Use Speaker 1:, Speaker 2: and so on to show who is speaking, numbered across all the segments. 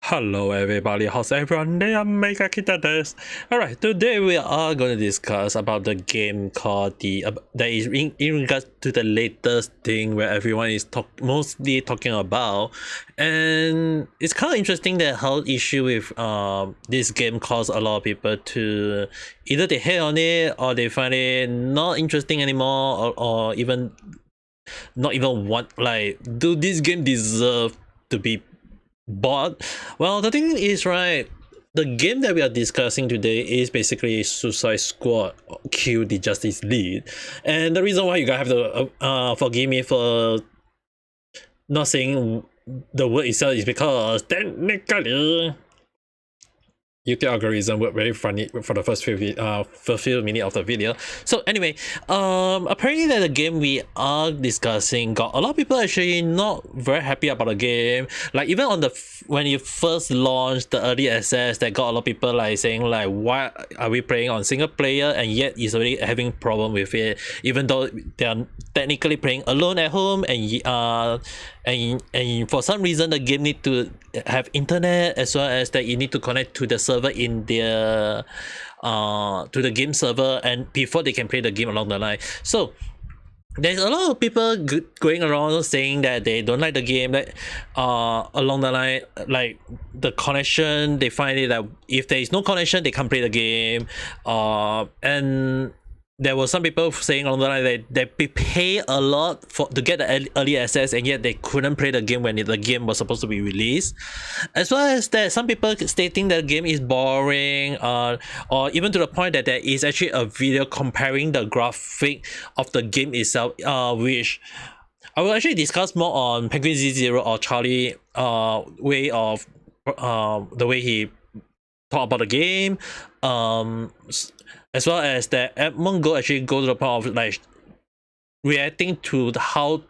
Speaker 1: Hello everybody, how's everyone? I'm Mega Kitades. Alright, today we are going to discuss about the game called that is in regards to the latest thing where everyone is mostly talking about, and it's kind of interesting that whole issue with this game caused a lot of people to either they hate on it or they find it not interesting anymore, or even not even want, like, do this game deserve to be bought? Well, the thing is, right, the game that we are discussing today is basically Suicide Squad Kill the Justice League. And the reason why you guys have to forgive me for not saying the word itself is because technically YouTube algorithm worked very funny for the first few minutes of the video. So anyway, apparently that the game we are discussing got a lot of people actually not very happy about the game. Like even on when you first launched the early access, that got a lot of people like saying like, why are we playing on single player and yet is already having problem with it, even though they are technically playing alone at home, and for some reason the game need to have internet, as well as that you need to connect to the server in their to the game server, and before they can play the game along the line. So there's a lot of people going around saying that they don't like the game, that along the line, like the connection, they find it that if there is no connection they can't play the game, and there were some people saying along the line that they pay a lot to get the early access, and yet they couldn't play the game when the game was supposed to be released. As well as that some people stating that the game is boring, or even to the point that there is actually a video comparing the graphic of the game itself, which I will actually discuss more on Penguin Z0 or Charlie way of the way he talk about the game, as well as that AsmonGold actually go to the point of like reacting to how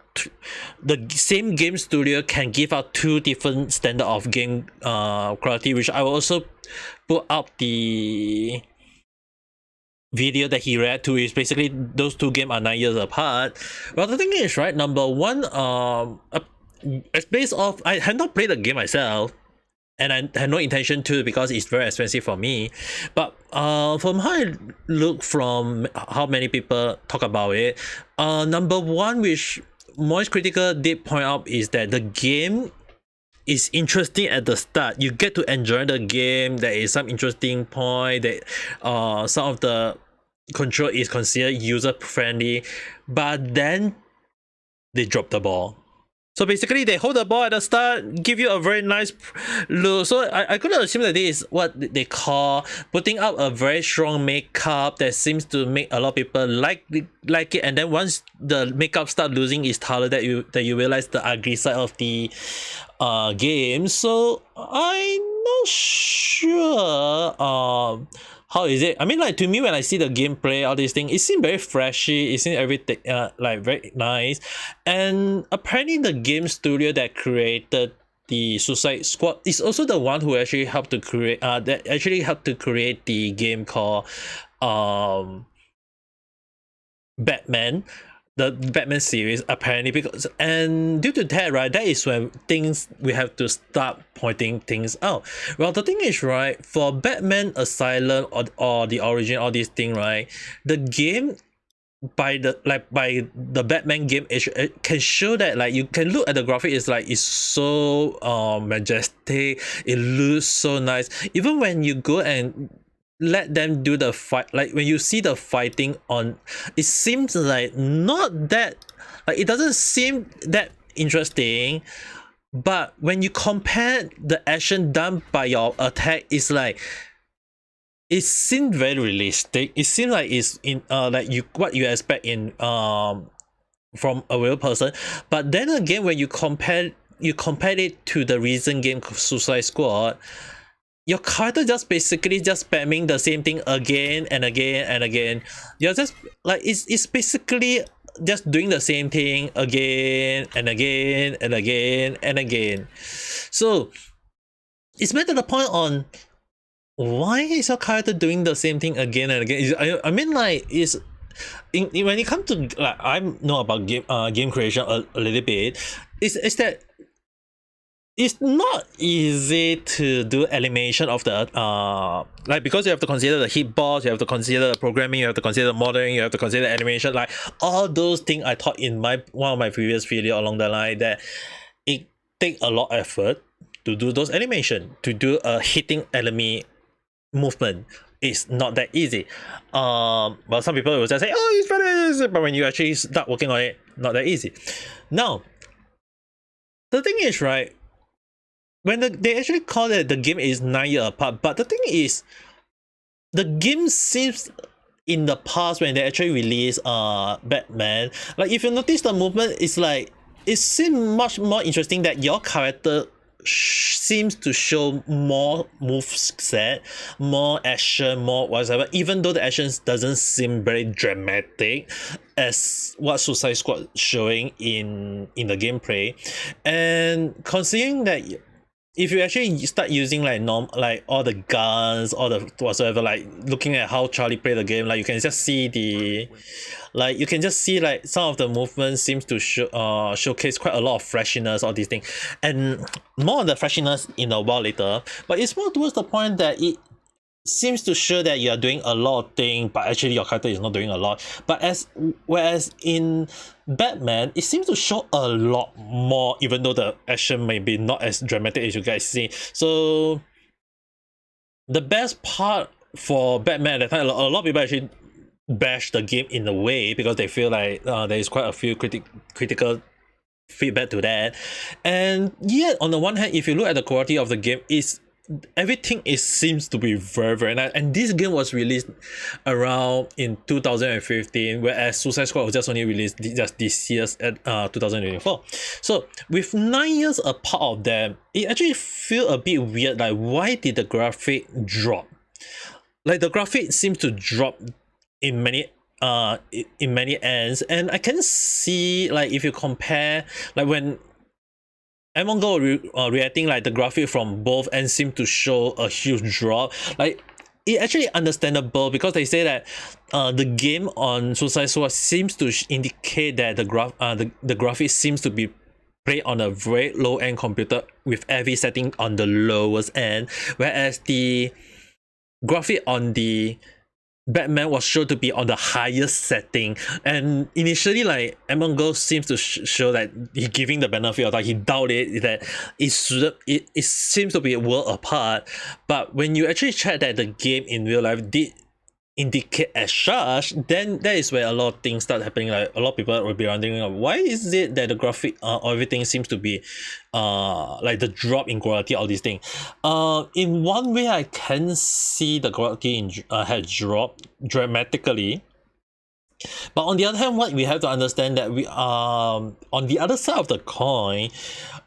Speaker 1: the same game studio can give out two different standard of game quality, which I will also put up the video that he read to. Is basically those two games are 9 years apart. Well, the thing is, right, number one, it's based off, I had not played the game myself, and I had no intention to because it's very expensive for me. But from how I look, from how many people talk about it, number one, which most critical did point out, is that the game is interesting at the start. You get to enjoy the game. There is some interesting point that some of the control is considered user friendly, but then they drop the ball. So basically they hold the ball at the start, give you a very nice look. So I could assume that this is what they call putting up a very strong makeup that seems to make a lot of people like it, and then once the makeup start losing its color, that you realize the ugly side of the game. So I'm not sure how is it? I mean, like, to me, when I see the gameplay, all these things, it seems very flashy. It seems everything like very nice. And apparently, the game studio that created the Suicide Squad is also the one who actually helped to create the game called Batman, the Batman series, apparently. Because, and due to that, right, that is when we have to start pointing things out. Well, the thing is, right, for Batman Asylum or the origin, all these things, right, the game by the Batman game, it can show that, like, you can look at the graphic, it's so majestic, it looks so nice. Even when you go and let them do the fight, like when you see the fighting on, it seems like not that, like, it doesn't seem that interesting. But when you compare the action done by your attack, it's like it seems very realistic. It seems like it's in like what you expect in from a real person. But then again, when you compare it to the recent game Suicide Squad, your character just basically just spamming the same thing again and again and again. You're just like, it's basically just doing the same thing again and again and again and again. So it's better to point on, why is your character doing the same thing again and again? I mean, like, when it comes to, like, I know about game creation a little bit. It's that it's not easy to do animation of the like, because you have to consider the hitbox, you have to consider the programming, you have to consider the modeling, you have to consider animation, like all those things I taught in one of my previous video along the line, that it take a lot of effort to do those animation, to do a hitting enemy movement. It's not that easy. Well, some people will just say, oh, it's very easy, but when you actually start working on it, not that easy. Now, the thing is, right, when they actually call it the game is 9 years apart, but the thing is, the game seems in the past when they actually released Batman, like if you notice the movement, it's like it seems much more interesting that your character seems to show more move set, more action, more whatever, even though the actions doesn't seem very dramatic as what Suicide Squad showing in the gameplay. And considering that if you actually start using like like all the guns, all the whatsoever, like looking at how Charlie play the game, like you can just see like some of the movements seems to showcase quite a lot of freshness, all these things, and more on the freshness in a while later. But it's more towards the point that it seems to show that you are doing a lot of things, but actually your character is not doing a lot. But whereas in Batman, it seems to show a lot more, even though the action may be not as dramatic as you guys see. So the best part for Batman at the time, a lot of people actually bash the game in a way because they feel like there is quite a few critical feedback to that. And yet on the one hand, if you look at the quality of the game, everything seems to be very, very nice. And this game was released around in 2015, whereas Suicide Squad was just only released just this year's at 2024. So with 9 years apart of them, it actually feel a bit weird. Like, why did the graphic drop? Like, the graphic seems to drop in many ends, and I can see, like, if you compare, like when AsmonGold reacting, like the graphic from both ends seem to show a huge drop. Like, it actually understandable because they say that the game on Suicide Squad seems to indicate that the graphic seems to be played on a very low end computer with every setting on the lowest end, whereas the graphic on the Batman was shown to be on the highest setting. And initially, like, AsmonGold seems to show that he giving the benefit of that, he doubted that it seems to be a world apart. But when you actually check that the game in real life did indicate as such, then that is where a lot of things start happening. Like, a lot of people will be wondering, why is it that the graphic everything seems to be like the drop in quality, all these things. In one way, I can see the quality has dropped dramatically. But on the other hand, what we have to understand that we on the other side of the coin,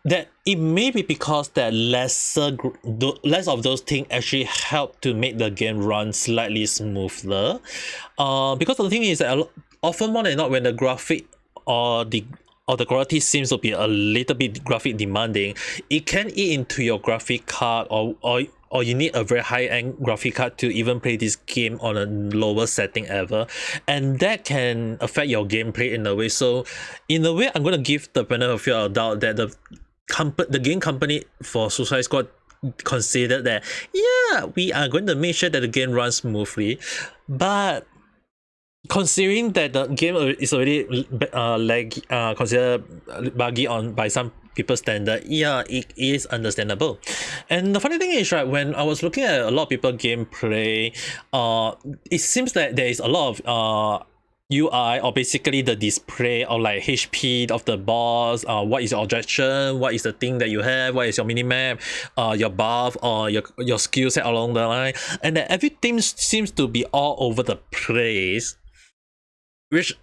Speaker 1: that it may be because that less of those things actually help to make the game run slightly smoother. Because the thing is that often more than not, when the graphic or the quality seems to be a little bit graphic demanding, it can eat into your graphic card, or you need a very high-end graphic card to even play this game on a lower setting ever, and that can affect your gameplay in a way. So in a way, I'm going to give the benefit of the doubt that the game company for Suicide Squad considered that, yeah, we are going to make sure that the game runs smoothly. But considering that the game is already considered buggy by some people's standard, yeah, it is understandable. And the funny thing is, right, when I was looking at a lot of people gameplay, it seems that there is a lot of UI, or basically the display of like HP of the boss, what is your objection, what is the thing that you have, what is your minimap, your buff, or your skill set along the line, and that everything seems to be all over the place, which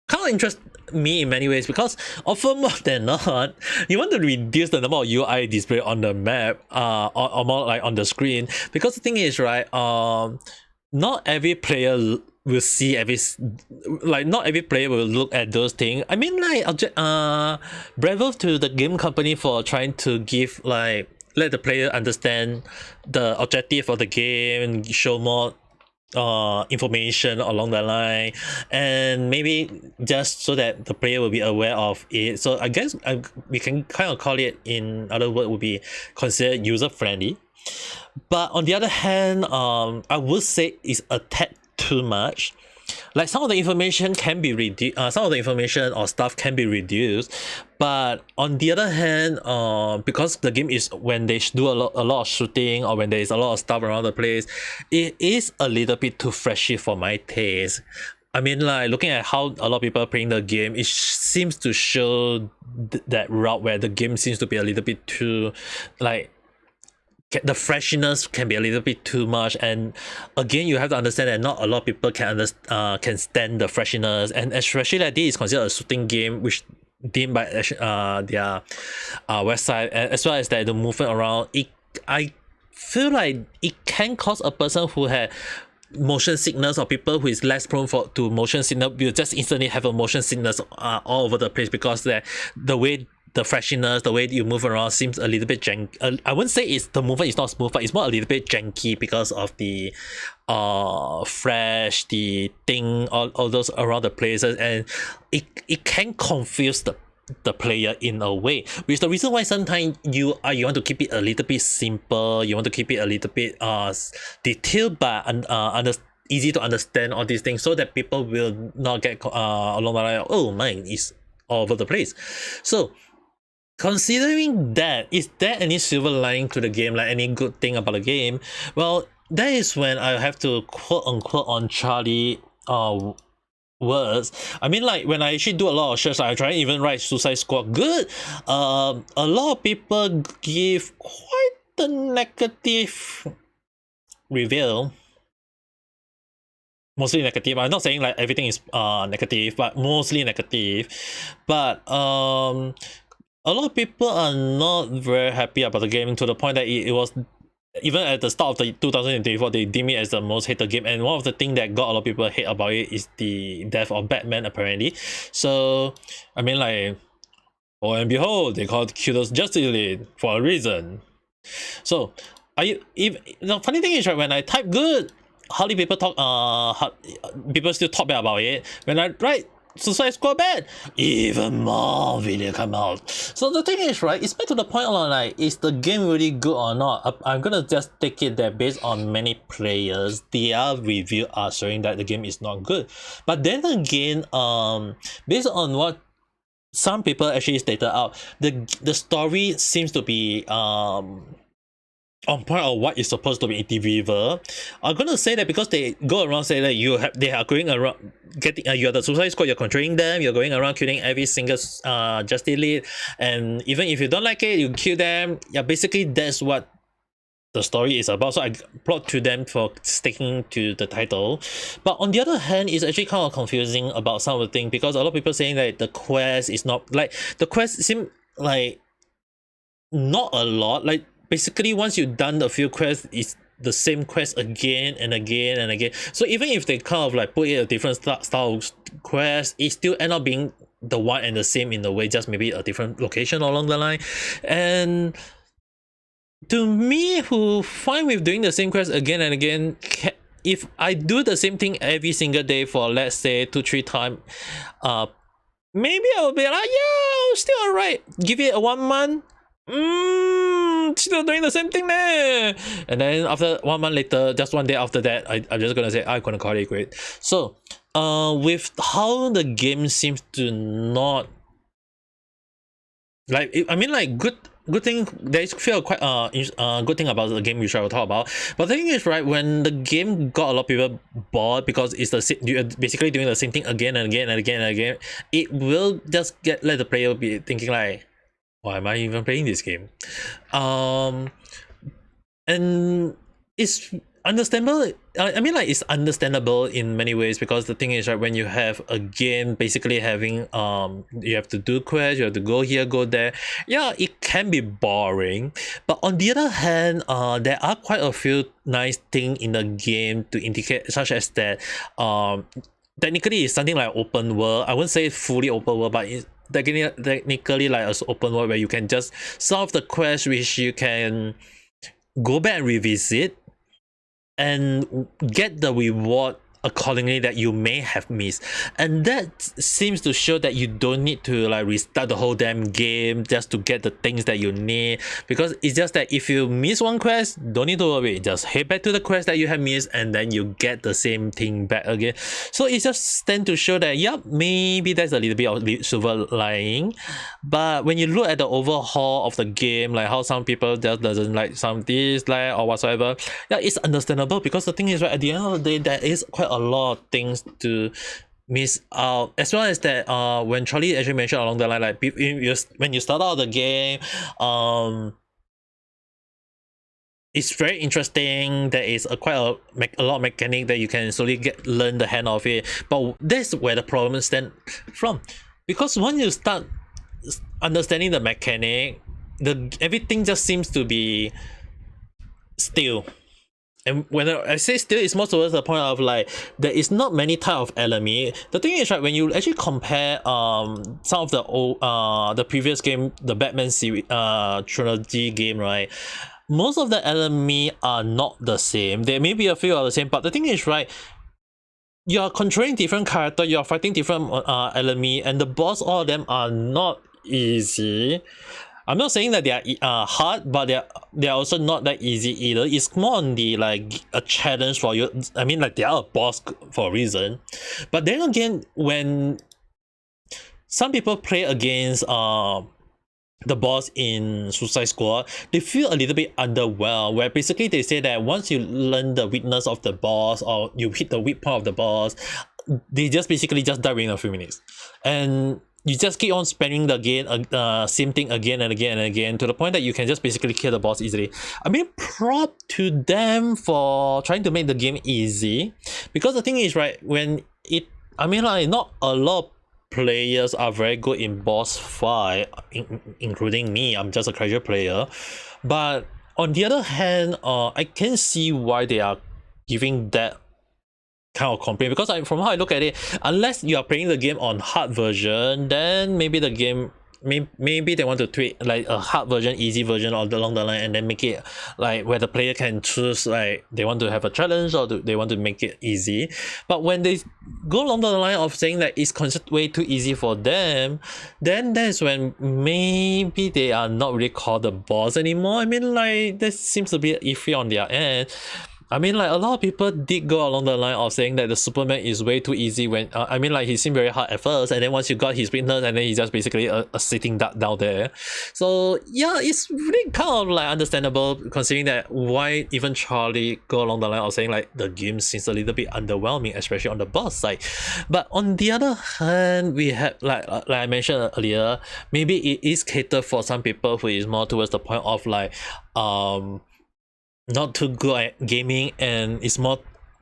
Speaker 1: kind of interests me in many ways, because often more than not, you want to reduce the number of UI display on the map, or more like on the screen, because the thing is, right, not every player will see not every player will look at those things. I mean, like, bravo to the game company for trying to give, like, let the player understand the objective of the game and show more information along the line, and maybe just so that the player will be aware of it. So I guess we can kind of call it, in other words, would be considered user friendly. But on the other hand, I would say it's a tad too much. Like some of the information can be reduced, some of the information or stuff can be reduced, but on the other hand, because the game is, when they do a lot of shooting, or when there is a lot of stuff around the place, it is a little bit too flashy for my taste. I mean, like, looking at how a lot of people are playing the game, it seems to show that route where the game seems to be a little bit too, like, the freshness can be a little bit too much. And again, you have to understand that not a lot of people can stand the freshness, and especially that this is considered a shooting game, which deemed by their website, as well as that the movement around it. I feel like it can cause a person who had motion sickness, or people who is less prone to motion sickness, will just instantly have a motion sickness all over the place, because the way the freshness, the way you move around seems a little bit janky. I wouldn't say it's the movement is not smooth, but it's more a little bit janky because of the fresh, the thing, all those around the places, and it can confuse the player in a way, which is the reason why sometimes you want to keep it a little bit simple, you want to keep it a little bit detailed, but easy to understand all these things, so that people will not get along the line, oh, mine is all over the place. So considering that, is there any silver lining to the game, like any good thing about the game? Well, that is when I have to quote unquote on Charlie words. I mean, like, when I actually do a lot of search, I try and even write Suicide Squad good. A lot of people give quite the negative review. Mostly negative. I'm not saying like everything is negative, but mostly negative. But a lot of people are not very happy about the game, to the point that it was, even at the start of the 2024, they deem it as the most hated game. And one of the things that got a lot of people hate about it is the death of Batman, apparently. So I mean, like, oh and behold, they called Kudos Justice League for a reason. So if the funny thing is, right, when I type good, hardly people people still talk bad about it. When I write Suicide Squad bad, even more video come out. So the thing is, right, it's back to the point of, like, is the game really good or not? I'm gonna just take it that based on many players, their review are showing that the game is not good. But then again, based on what some people actually stated out, the story seems to be on point of what is supposed to be a deliver. I'm gonna say that because they go around saying that they are going around getting you're the Suicide Squad, you're controlling them, you're going around killing every single Justice League, and even if you don't like it, you kill them. Yeah, basically that's what the story is about. So I applaud to them for sticking to the title. But on the other hand, it's actually kind of confusing about some of the things, because a lot of people saying that the quest is not, like, the quest seem like not a lot. Like, basically once you've done a few quests, it's the same quest again and again and again. So even if they kind of like put it a different style quest, it still end up being the one and the same in a way, just maybe a different location along the line. And to me, who fine with doing the same quest again and again, if I do the same thing every single day for, let's say, 2-3 times, maybe I'll be like, yeah, still alright. Give it a 1 month. Still doing the same thing there. And then after 1 month later, just 1 day after that, I'm just gonna say I'm gonna call it great. So with how the game seems to not, like, I mean, like, good thing, there's feel quite good thing about the game, which I will talk about. But the thing is, right, when the game got a lot of people bored because it's you're basically doing the same thing again and again and again and again, it will just let the player be thinking like, why am I even playing this game? And it's understandable. I mean, like, it's understandable in many ways, because the thing is, right, when you have a game basically having you have to do quests, you have to go here, go there, yeah, it can be boring. But on the other hand, there are quite a few nice things in the game to indicate, such as that technically it's something like open world. I wouldn't say fully open world, but it's technically like an open world where you can just solve the quest, which you can go back and revisit. and get the reward accordingly that you may have missed. And that seems to show that you don't need to like restart the whole damn game just to get the things that you need, because it's just that if you miss one quest, don't need to worry, just head back to the quest that you have missed and then you get the same thing back again. So it just tend to show that yep, maybe there's a little bit of silver lining. But when you look at the overhaul of the game, like how some people just doesn't like some dislike or whatsoever, yeah, it's understandable, because the thing is, right, at the end of the day, there is quite a lot of things to miss out, as well as that when Charlie actually mentioned along the line, like when you start out the game, it's very interesting. There is quite a lot of mechanic that you can slowly learn the hand of it, but that's where the problem stems from, because once you start understanding the mechanic, everything just seems to be still. And when I say still, it's more towards the point of like there is not many type of enemy. The thing is, right, when you actually compare some of the old the previous game, the Batman series trilogy game, right, most of the enemy are not the same. There may be a few are the same, but the thing is, right, you're controlling different character, you're fighting different enemy, and the boss, all of them are not easy. I'm not saying that they are hard, but they're also not that easy either. It's more on the like a challenge for you. I mean, like they are a boss for a reason. But then again, when some people play against the boss in Suicide Squad, they feel a little bit underwhelmed, where basically they say that once you learn the weakness of the boss or you hit the weak part of the boss, they just basically just die within a few minutes. And you just keep on spamming the same thing again and again and again, to the point that you can just basically kill the boss easily. I mean, prop to them for trying to make the game easy, because the thing is, right, I mean, like, not a lot of players are very good in boss fight, including me. I'm just a casual player. But on the other hand, I can see why they are giving that kind of complaint, because from how I look at it, unless you are playing the game on hard version, then maybe the game maybe they want to tweak like a hard version, easy version or along the line, and then make it like where the player can choose like they want to have a challenge or they want to make it easy. But when they go along the line of saying that it's considered way too easy for them, then that's when maybe they are not really called the boss anymore. I mean, like, that seems to be iffy on their end. I mean, like, a lot of people did go along the line of saying that the Superman is way too easy when I mean, like, he seemed very hard at first, and then once you got his weakness, and then he's just basically a sitting duck down there. So yeah, it's really kind of like understandable, considering that why even Charlie go along the line of saying like the game seems a little bit underwhelming, especially on the boss side. But on the other hand, we have like I mentioned earlier, maybe it is catered for some people who is more towards the point of like not too good at gaming, and it's more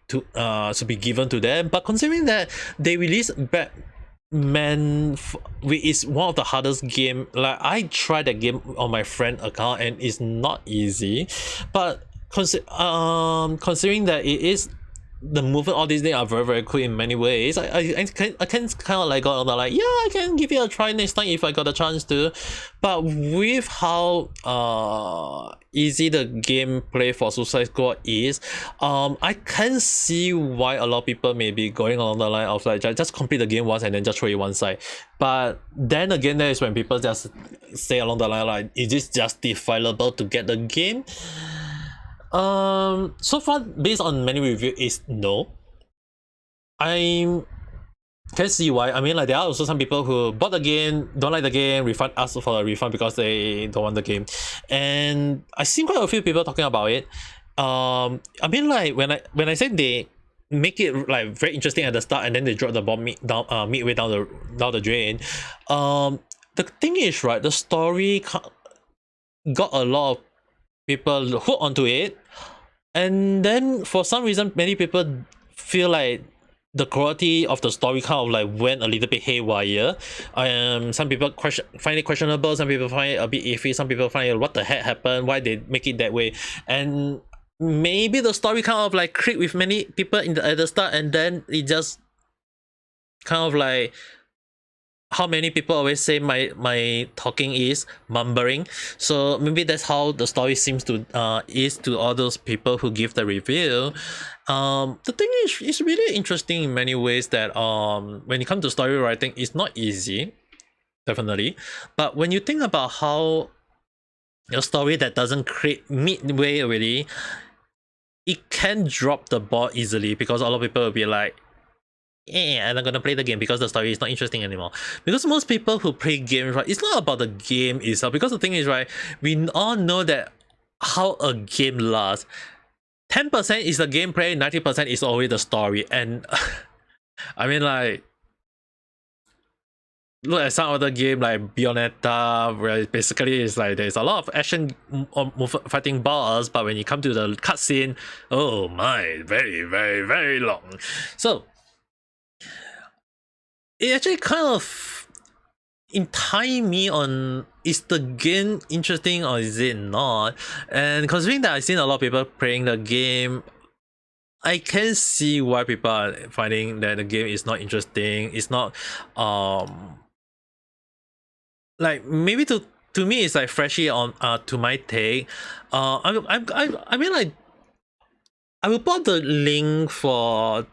Speaker 1: to be given to them. But considering that they released Batman, which is one of the hardest game, like I tried that game on my friend account and it's not easy. But considering that it is the movement, all these things are very very cool in many ways, I can kind of like go on the like, yeah, I can give it a try next time if I got a chance to. But with how easy the gameplay for Suicide Squad is, I can see why a lot of people may be going along the line of like just complete the game once and then just throw it one side. But then again, that is when people just say along the line like, is this justifiable to get the game? So far, based on many reviews, is no. I can see why. I mean, like, there are also some people who bought the game, don't like the game, ask for a refund because they don't want the game, and I seen quite a few people talking about it. I mean, like, when I said they make it like very interesting at the start, and then they drop the bomb midway down the drain. The thing is, right, the story got a lot of people hooked onto it, and then for some reason many people feel like the quality of the story kind of like went a little bit haywire. Some people find it questionable, some people find it a bit iffy, some people find it what the heck happened, why they make it that way. And maybe the story kind of like clicked with many people at the start, and then it just kind of like how many people always say my talking is mumbling, so maybe that's how the story seems to is to all those people who give the review. The thing is, it's really interesting in many ways that when it comes to story writing, it's not easy, definitely, but when you think about how a story that doesn't create midway already, it can drop the ball easily, because a lot of people will be like, yeah, I'm not gonna play the game because the story is not interesting anymore. Because most people who play games, right, it's not about the game itself. Because the thing is, right, we all know that how a game lasts. 10% is the gameplay, 90% is always the story. And I mean, like, look at some other game like Bayonetta, where basically it's like there's a lot of action fighting boss, but when you come to the cutscene, oh my, very, very, very long. So it actually kind of entice me on, is the game interesting or is it not? And considering that I've seen a lot of people playing the game, I can see why people are finding that the game is not interesting. It's not like, maybe to me it's like freshy on to my take. I mean, like, I will put the link for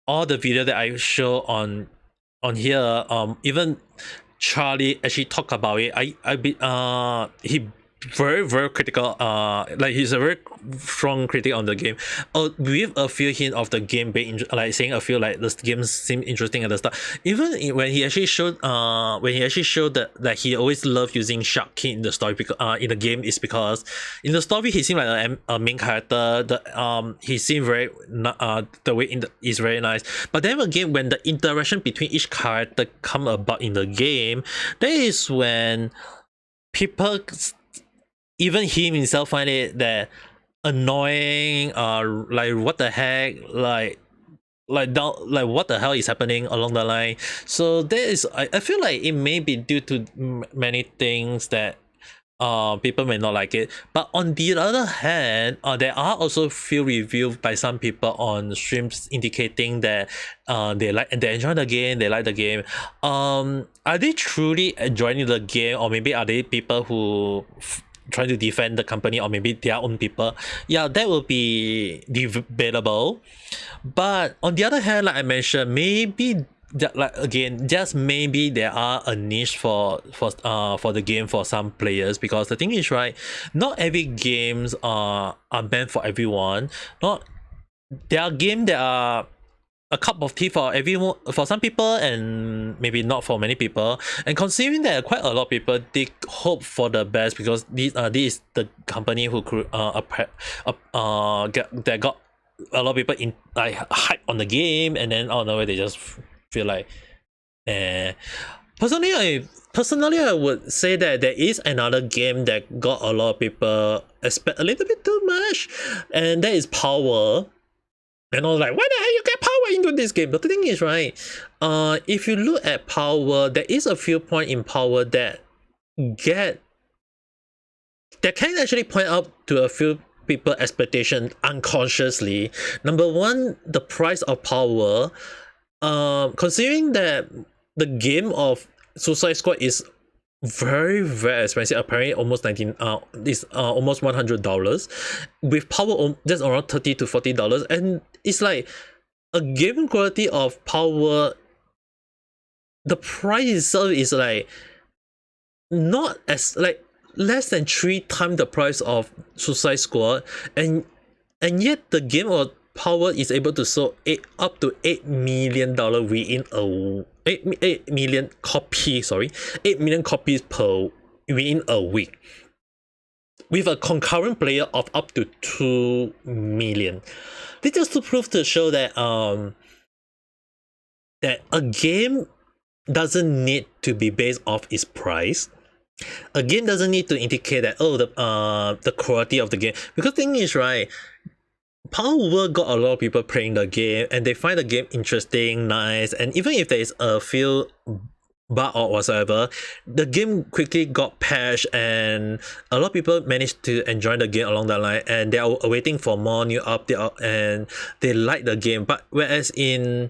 Speaker 1: all the video that I show on here. Even Charlie actually talk about it. He very, very critical, like he's a very strong critic on the game, with a few hint of the game being like saying a few like the games seem interesting at the start. Even when he actually showed that he always loved using shark key in the story, because in the game, is because in the story he seemed like a main character. He seemed very the way is very nice, but then again, when the interaction between each character come about in the game, that is when people, even him himself, find it that annoying. Like, what the heck, like what the hell is happening along the line. So there is, I feel like it may be due to many things that people may not like it. But on the other hand, there are also few reviews by some people on streams indicating that they enjoy the game, they like the game. Are they truly enjoying the game, or maybe are they people who trying to defend the company, or maybe their own people? Yeah, that will be debatable. But on the other hand, like I mentioned, maybe that, like, again, just maybe there are a niche for the game for some players, because the thing is, right, not every games are meant for everyone. Not There are games that are a cup of tea for everyone, for some people, and maybe not for many people. And considering that quite a lot of people, they hope for the best, because this is the company who could that got a lot of people in, like, hype on the game, and then out of nowhere they just feel like, eh. Personally, I would say that there is another game that got a lot of people expect a little bit too much, and that is Power. And I was like, why the hell you get Power into this game? But the thing is, right, if you look at Power, there is a few points in Power that can actually point out to a few people expectation unconsciously. Number one, the price of Power. Considering that the game of Suicide Squad is very, very expensive, apparently almost almost $100. With Power, that's around $30 to $40, and it's like a game quality of Power. The price itself is like not as, like, less than 3 times the price of Suicide Squad, and yet the game of Power is able to sell up to $8 million within 8 million copies, 8 million copies within a week, with a concurrent player of up to 2 million. This just to prove, to show that that a game doesn't need to be based off its price. A game doesn't need to indicate that, oh, the quality of the game. Because the thing is, right, Power got a lot of people playing the game, and they find the game interesting, nice, and even if there is a few bug or whatsoever, the game quickly got patched, and a lot of people managed to enjoy the game along that line, and they are waiting for more new update, and they like the game. But whereas in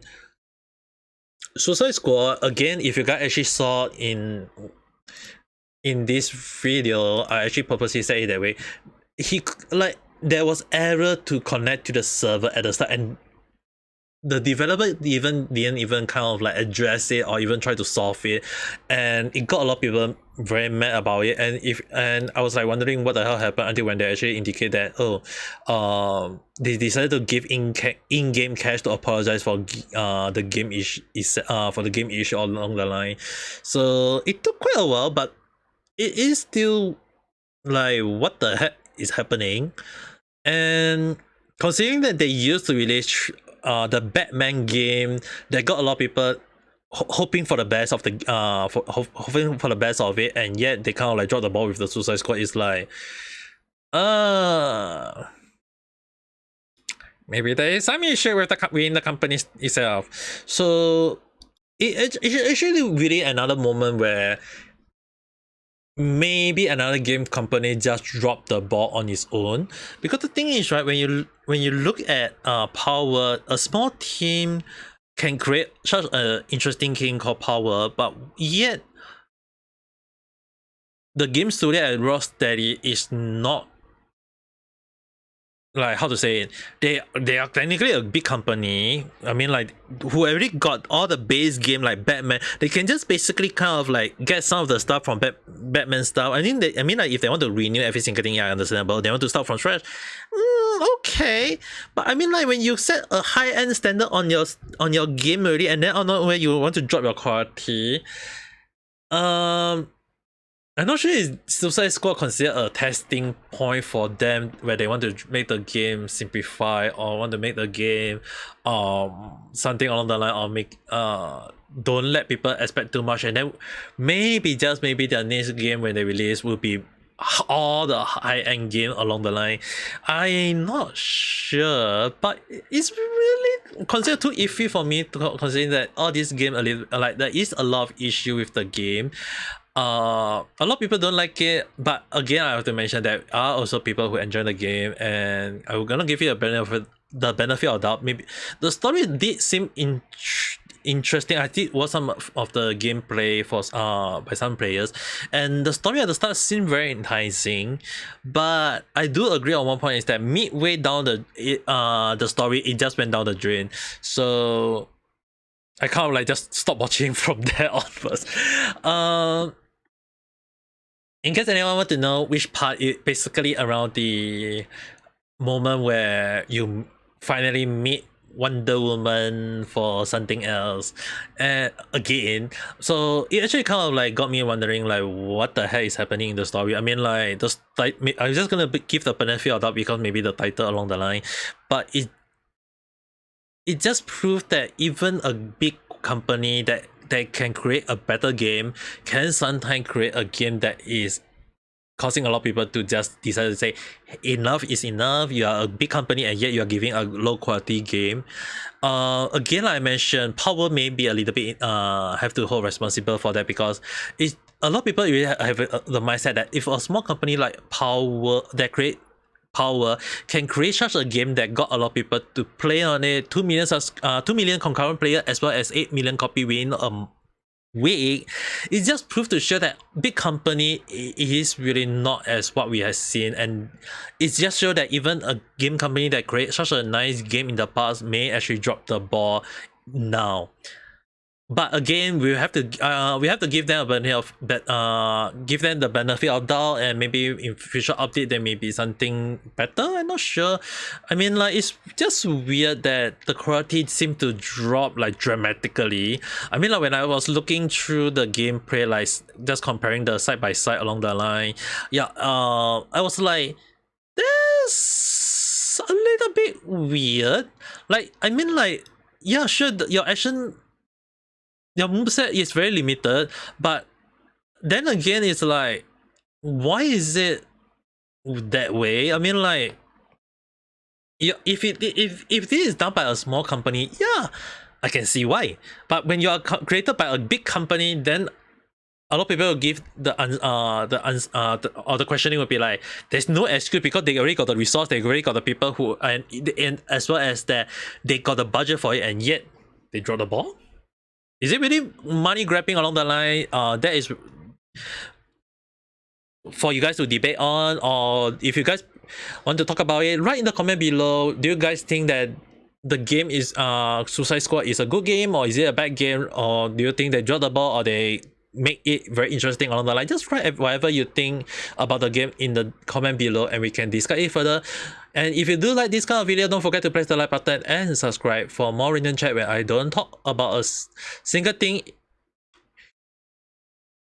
Speaker 1: Suicide Squad, again, if you guys actually saw in this video, I actually purposely say it that way. He like there was error to connect to the server at the start, and the developer didn't even kind of like address it or even try to solve it, and it got a lot of people very mad about it. And I was like wondering what the hell happened until when they actually indicate that they decided to give in-game cash to apologize for the game issue along the line. So it took quite a while, but it is still like, what the heck is happening? And considering that they used to release the Batman game, that got a lot of people hoping for the best of the hoping for the best of it, and yet they kind of like dropped the ball with the Suicide Squad. Is like, maybe there is some issue with within the company itself. So it's actually really another moment where maybe another game company just dropped the ball on its own. Because the thing is, right, when you look at Power, a small team can create such an interesting game called Power, but yet the game studio at Rocksteady is not, like, how to say it, they are technically a big company. I mean, like, who already got all the base game like Batman, they can just basically kind of like get some of the stuff from Batman stuff. I mean, like, if they want to renew every single thing, yeah, understandable. They want to start from scratch, okay. But I mean, like, when you set a high-end standard on your game already, and then on where you want to drop your quality, I'm not sure is Suicide Squad considered a testing point for them, where they want to make the game simplify or want to make the game something along the line, or make don't let people expect too much, and then maybe their next game when they release will be all the high-end game along the line. I'm not sure, but it's really considered too iffy for me to consider that all this game a little, like, there is a lot of issue with the game. A lot of people don't like it, but again, I have to mention that there are also people who enjoy the game, and I'm gonna give you the benefit of doubt. Maybe the story did seem interesting. I did watch some of the gameplay for by some players, and the story at the start seemed very enticing. But I do agree on one point, is that midway down the story, it just went down the drain. So I kind of like just stopped watching from there onwards. In case anyone want to know which part, it basically around the moment where you finally meet Wonder Woman for something else, and again, so it actually kind of like got me wondering, like, what the heck is happening in the story. I mean, like, I'm just gonna give the benefit of that because maybe the title along the line, but it just proved that even a big company that can create a better game can sometimes create a game that is causing a lot of people to just decide to say enough is enough. You are a big company and yet you are giving a low quality game. Again, like I mentioned, Power may be a little bit have to hold responsible for that, because it's a lot of people really have the mindset that if a small company like Power that create Power can create such a game that got a lot of people to play on it, 2 million concurrent player as well as 8 million copy within a week, it just proved to show that big company is really not as what we have seen. And it's just show that even a game company that creates such a nice game in the past may actually drop the ball now. But again, we have to give them a benefit of give them the benefit of doubt, and maybe in future update there may be something better. I'm not sure. I mean, like, it's just weird that the quality seemed to drop like dramatically. I mean, like, when I was looking through the gameplay, like just comparing the side by side along the line, yeah, I was like, this a little bit weird. Like, I mean, like, yeah, sure, your moveset is very limited, but then again, it's like, why is it that way? I mean, like, yeah, if this is done by a small company, yeah, I can see why. But when you are created by a big company, then a lot of people will give the questioning will be like, there's no excuse because they already got the resource, they already got the people who, and as well as that they got the budget for it, and yet they draw the ball. Is it really money grabbing along the line? That is for you guys to debate on, or if you guys want to talk about it, write in the comment below. Do you guys think that the game is Suicide Squad is a good game, or is it a bad game, or do you think they drop the ball, or they make it very interesting along the line? Just write whatever you think about the game in the comment below, and we can discuss it further. And if you do like this kind of video, don't forget to press the like button and subscribe for more random chat where I don't talk about a single thing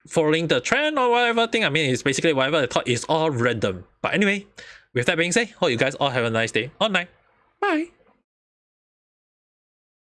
Speaker 1: following the trend or whatever thing. I mean, it's basically whatever I thought is all random. But anyway, with that being said, hope you guys all have a nice day or night. Bye.